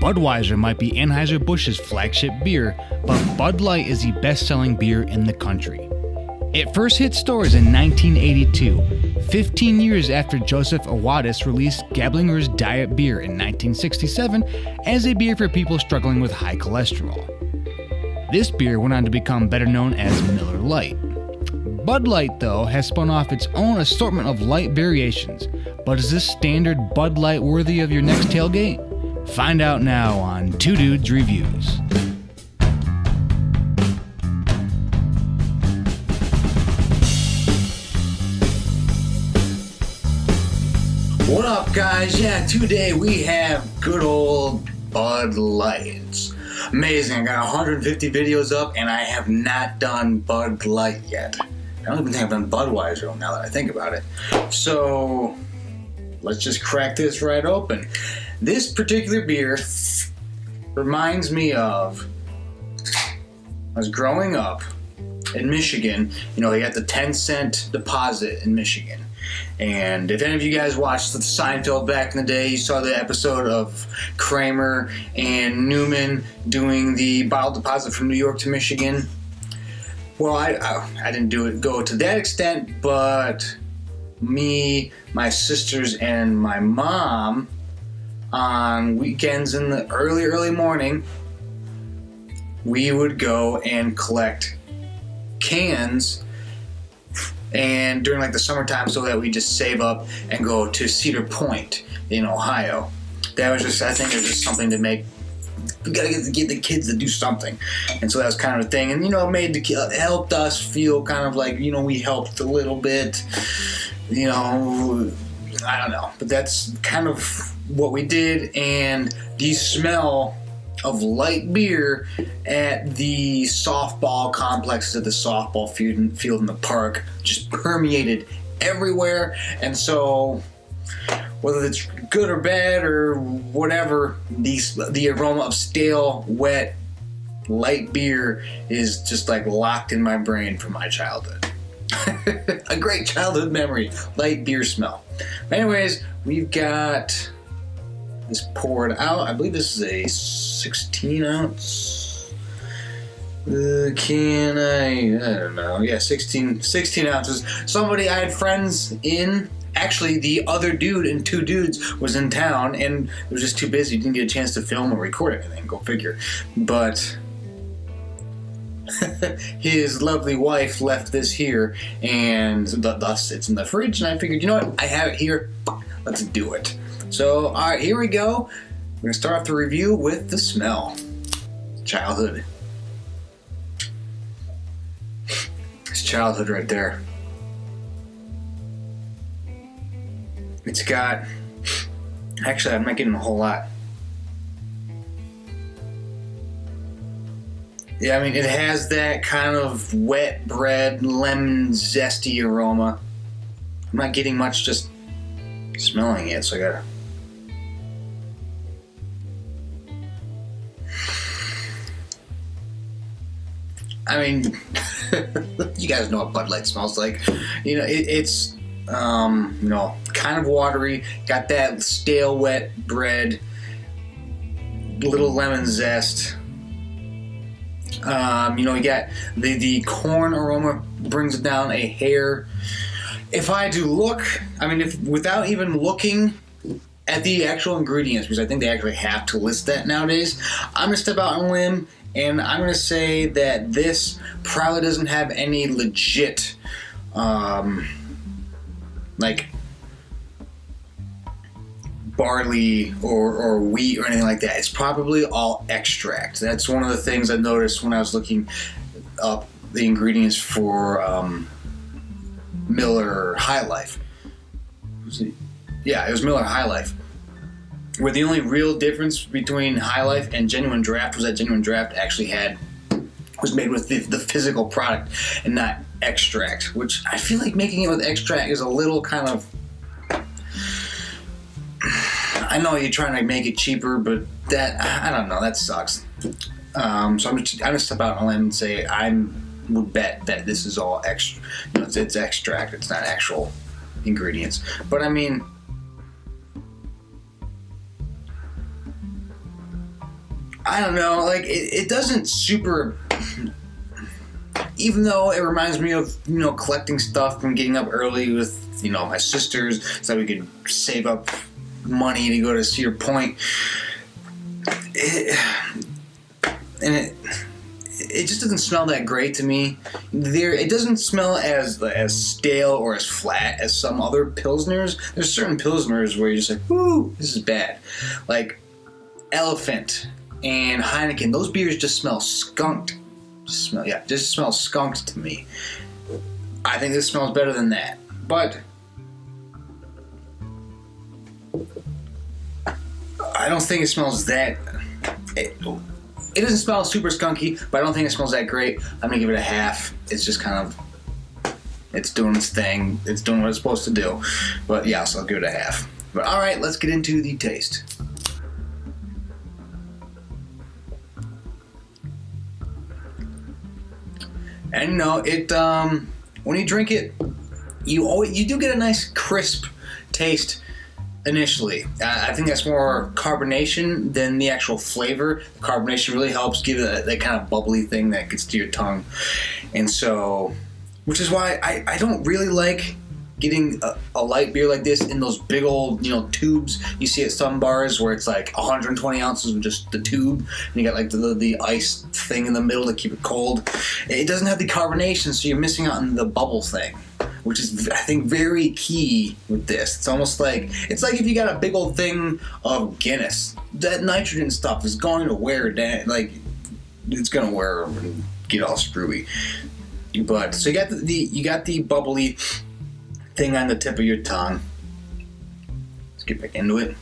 Budweiser might be Anheuser-Busch's flagship beer, but Bud Light is the best-selling beer in the country. It first hit stores in 1982, 15 years after Joseph Awadis released Gablinger's Diet Beer in 1967 as a beer for people struggling with high cholesterol. This beer went on to become better known as Miller Lite. Bud Light, though, has spun off its own assortment of light variations, but is this standard Bud Light worthy of your next tailgate? Find out now on Two Dudes Reviews. What up, guys? Yeah, today we have good old Bud Light. It's amazing. I got 150 videos up and I have not done Bud Light yet. I don't even think I've done Budweiser now that I think about it. So let's just crack this right open. This particular beer reminds me of, I was growing up in Michigan. You know, they got the 10-cent deposit in Michigan. And if any of you guys watched the Seinfeld back in the day, you saw the episode of Kramer and Newman doing the bottle deposit from New York to Michigan. Well, I didn't go to that extent, but me, my sisters, and my mom, on weekends in the early morning, we would go and collect cans, and during like the summertime, so that we just save up and go to Cedar Point in Ohio. That was just, I think it was just something to make, we gotta get the kids to do something. And so that was kind of a thing. And, you know, it helped us feel kind of like, you know, we helped a little bit, you know, I don't know. But that's kind of what we did. And the smell of light beer at the softball complexes, at the softball field in the park, just permeated everywhere. And so whether it's good or bad or whatever, the aroma of stale, wet, light beer is just like locked in my brain from my childhood. A great childhood memory, light beer smell. Anyways, we've got this poured out. I believe this is a 16 ounce can. I don't know. Yeah, 16 ounces. I had friends in. Actually, the other dude in Two Dudes was in town and was just too busy. Didn't get a chance to film or record anything. Go figure. But his lovely wife left this here, and thus it's in the fridge. And I figured, you know what? I have it here. Let's do it. So, all right, here we go. We're going to start off the review with the smell. Childhood. It's childhood right there. It's got, actually, I'm not getting a whole lot. Yeah, I mean, it has that kind of wet bread, lemon zesty aroma. I'm not getting much just smelling it, so I gotta. I mean, you guys know what Bud Light smells like. You know, it's you know, kind of watery, got that stale, wet bread, little lemon zest. You know, you got the corn aroma brings it down a hair. If I do look, I mean, if without even looking at the actual ingredients, because I think they actually have to list that nowadays, I'm going to step out on a limb and I'm going to say that this probably doesn't have any legit, like barley or wheat or anything like that. It's probably all extract. That's one of the things I noticed when I was looking up the ingredients for Miller High Life. Yeah, it was Miller High Life. Where the only real difference between High Life and Genuine Draft was that Genuine Draft actually was made with the physical product and not extract, which I feel like making it with extract is a little kind of, I know you're trying to make it cheaper, but that, I don't know, that sucks. So I'm gonna step out on a limb and say I would bet that this is all extra. You know, it's extract. It's not actual ingredients. But I mean, I don't know, like it doesn't super. Even though it reminds me of collecting stuff from getting up early with my sisters, so we could save up money to go to Cedar Point. It just doesn't smell that great to me. It doesn't smell as stale or as flat as some other pilsners. There's certain pilsners where you're just like, "Woo, this is bad." Like Elephant and Heineken, those beers just smell skunked. Just smells skunked to me. I think this smells better than that, but I don't think it smells that. It doesn't smell super skunky, but I don't think it smells that great. I'm gonna give it a half. It's just kind of, it's doing its thing. It's doing what it's supposed to do. But yeah, so I'll give it a half. But all right, let's get into the taste. And it when you drink it, you do get a nice crisp taste initially. I think that's more carbonation than the actual flavor. The carbonation really helps give it that kind of bubbly thing that gets to your tongue. And so, which is why I don't really like getting a light beer like this in those big old tubes you see at some bars where it's like 120 ounces of just the tube, and you got like the ice thing in the middle to keep it cold. It doesn't have the carbonation, so you're missing out on the bubble thing, which is, I think, very key with this. It's almost like, it's like if you got a big old thing of Guinness, that nitrogen stuff is going to wear down, like it's going to wear and get all screwy. But so you got the bubbly thing on the tip of your tongue. Let's get back into it.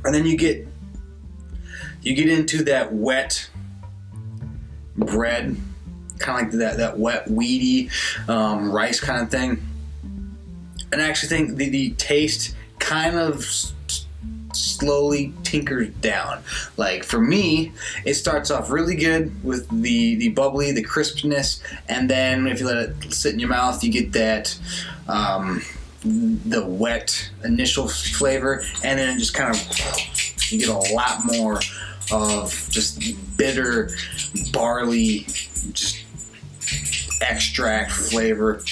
And then you get into that wet bread, kind of like that wet weedy rice kind of thing. And I actually think the taste kind of slowly tinkers down. Like for me, it starts off really good with the bubbly, the crispness, and then if you let it sit in your mouth, you get that the wet initial flavor, and then it just kind of, you get a lot more of just bitter barley, just extract flavor.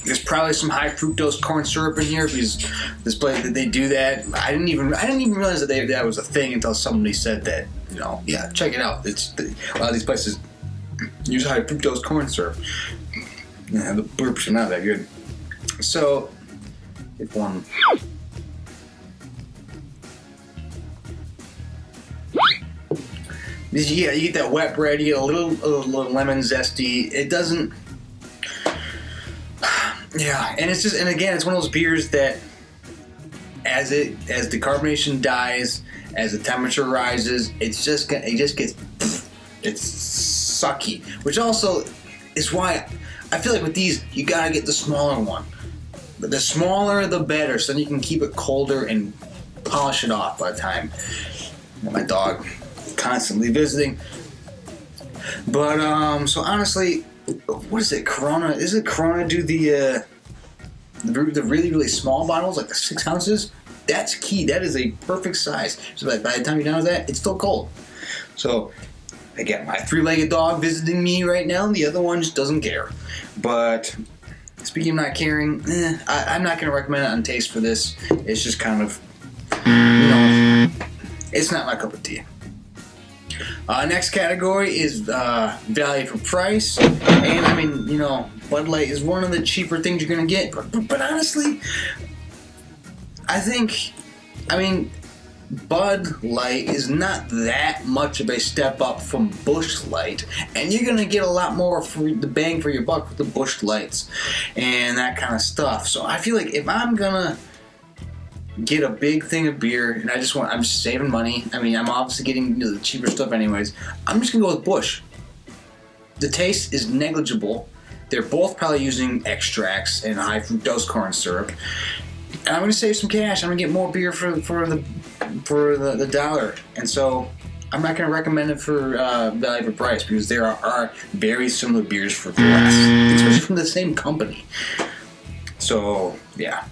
There's probably some high fructose corn syrup in here because this place that they do that. I didn't even realize that was a thing until somebody said that. Yeah, check it out. A lot of these places use high fructose corn syrup. Yeah, the burps are not that good. So, if one. Yeah, you get that wet bread. You get a little lemon zesty. It doesn't. Yeah, and it's just, and again, it's one of those beers that as the carbonation dies, as the temperature rises, it just gets, it's sucky. Which also is why I feel like with these, you gotta get the smaller one. But the smaller, the better, so then you can keep it colder and polish it off by the time. My dog constantly visiting. But so honestly, what is it? Corona? Is it Corona do the really, really small bottles, like the 6 ounces? That's key. That is a perfect size. So by the time you're done with that, it's still cold. So I got my 3-legged dog visiting me right now, and the other one just doesn't care. But speaking of not caring, I'm not going to recommend it on taste for this. It's just kind of, it's not my cup of tea. Next category is value for price, and I mean, Bud Light is one of the cheaper things you're gonna get. But honestly, I mean, Bud Light is not that much of a step up from Busch Light, and you're gonna get a lot more for the bang for your buck with the Busch Lights and that kind of stuff. So I feel like if I'm gonna get a big thing of beer, and I'm just saving money. I mean, I'm obviously getting the cheaper stuff anyways. I'm just gonna go with Busch. The taste is negligible. They're both probably using extracts and high fructose corn syrup. And I'm gonna save some cash. I'm gonna get more beer for the dollar. And so I'm not gonna recommend it for value for price because there are very similar beers for less, especially from the same company. So Yeah.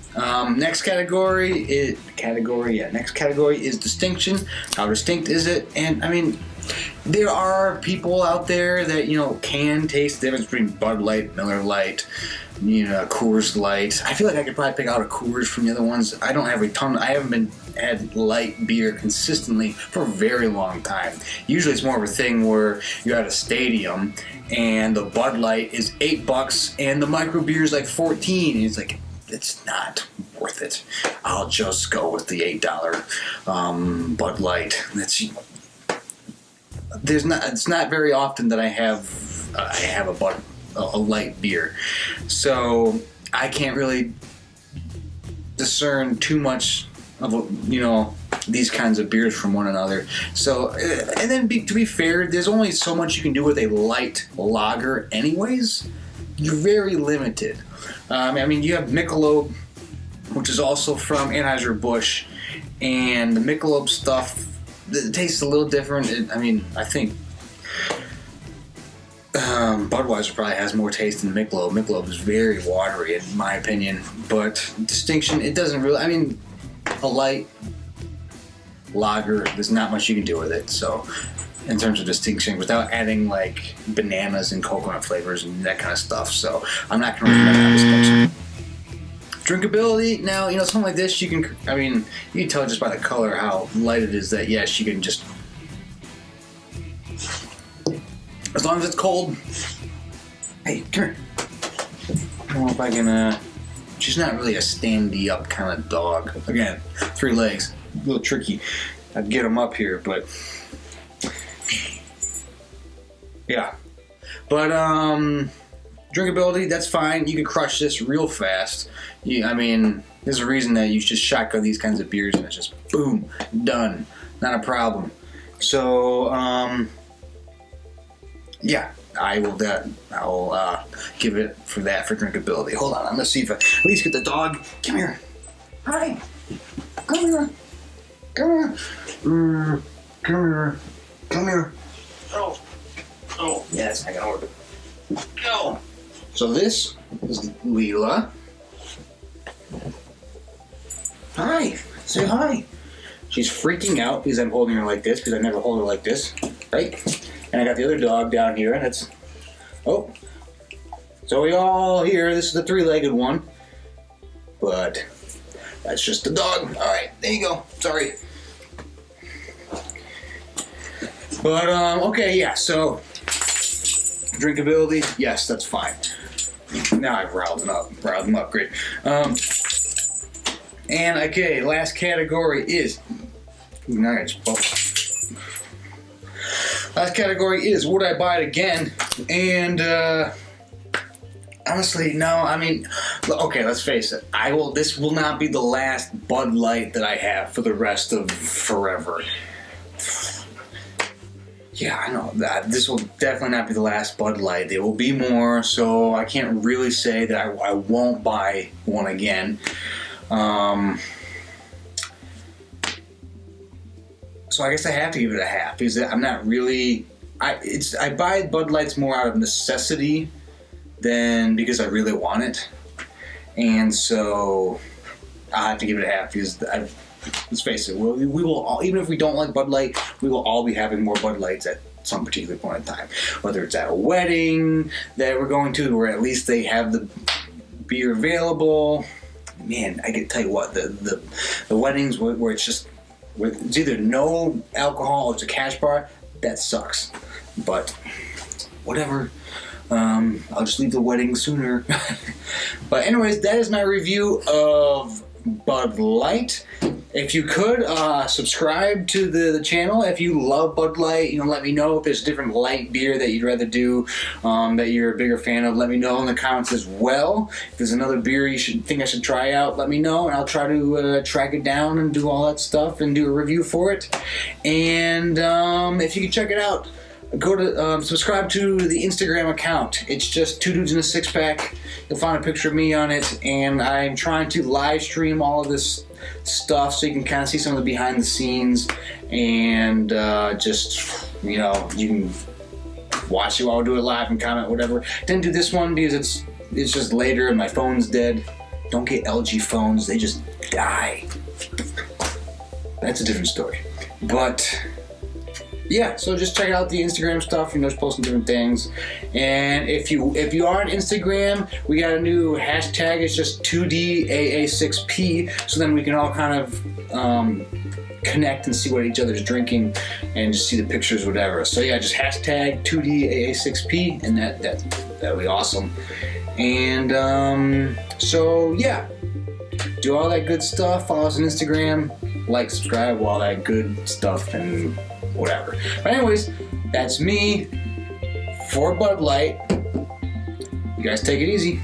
Next category is distinction. How distinct is it? And I mean, there are people out there that can taste the difference between Bud Light, Miller Lite, Coors Light. I feel like I could probably pick out a Coors from the other ones. I don't have a ton. I haven't had light beer consistently for a very long time. Usually it's more of a thing where you're at a stadium and the Bud Light is $8 and the micro beer is like 14. And it's like, it's not worth it. I'll just go with the $8 Bud Light. It's not very often that I have a light beer, so I can't really discern too much of these kinds of beers from one another. So, and then to be fair, there's only so much you can do with a light lager, anyways. You're very limited. I mean, you have Michelob, which is also from Anheuser-Busch, and the Michelob stuff, it tastes a little different. I think Budweiser probably has more taste than Michelob. Michelob is very watery, in my opinion. But distinction, it doesn't really. A light lager, there's not much you can do with it. So, in terms of distinction, without adding like bananas and coconut flavors and that kind of stuff. So, I'm not going to recommend that distinction. Drinkability, now, something like this, you can tell just by the color how light it is that, yes, you can just, as long as it's cold. Hey, come here. I don't know if I can, she's not really a standy up kind of dog. Again, 3 legs, a little tricky. I'd get them up here, but, yeah. But, drinkability, that's fine. You can crush this real fast. There's a reason that you just shotgun these kinds of beers and it's just boom, done. Not a problem. So, yeah, I'll give it for drinkability. Hold on, I'm gonna see if I at least get the dog. Come here. Hi. Come here. Come here. Come here. Oh. Yes, I can order. Go. So this is Leela. Hi. Say hi. She's freaking out because I'm holding her like this, because I never hold her like this, right? And I got the other dog down here, and it's... Oh. So we all here, this is the 3-legged one. But that's just the dog. Alright, there you go. Sorry. But, okay, yeah, so... Drinkability, yes, that's fine. Now I've riled them up, great. And okay, last category is... Ooh, now I just bumped. Last category is, would I buy it again? And, honestly, no, okay, let's face it. This will not be the last Bud Light that I have for the rest of forever. Yeah, I know that this will definitely not be the last Bud Light. There will be more, so I can't really say that I won't buy one again. So I guess I have to give it a half because I'm not really. I buy Bud Lights more out of necessity than because I really want it, and so I have to give it a half because let's face it, we will all, even if we don't like Bud Light, we will all be having more Bud Lights at some particular point in time. Whether it's at a wedding that we're going to, or at least they have the beer available. Man, I can tell you what, the weddings where it's either no alcohol or it's a cash bar, that sucks. But whatever. I'll just leave the wedding sooner. But anyways, that is my review of Bud Light. If you could, subscribe to the channel. If you love Bud Light, let me know if there's a different light beer that you'd rather do, that you're a bigger fan of. Let me know in the comments as well. If there's another beer you think I should try out, let me know, and I'll try to track it down and do all that stuff and do a review for it. And if you can check it out, go to subscribe to the Instagram account. It's just 2 dudes in a 6-pack. You'll find a picture of me on it, and I'm trying to live stream all of this stuff so you can kind of see some of the behind the scenes, and you can watch it while I do it live and comment whatever. Didn't do this one because it's just later and my phone's dead, Don't get LG phones, they just die. That's a different story. But yeah, so just check out the Instagram stuff. You know, just posting different things. And if you are on Instagram, we got a new hashtag. It's just 2DAA6P. So then we can all kind of connect and see what each other's drinking and just see the pictures, whatever. So yeah, just hashtag 2DAA6P, and that'd be awesome. And so yeah, do all that good stuff. Follow us on Instagram, like, subscribe, all that good stuff, and whatever. But anyways, that's me for Bud Light. You guys take it easy.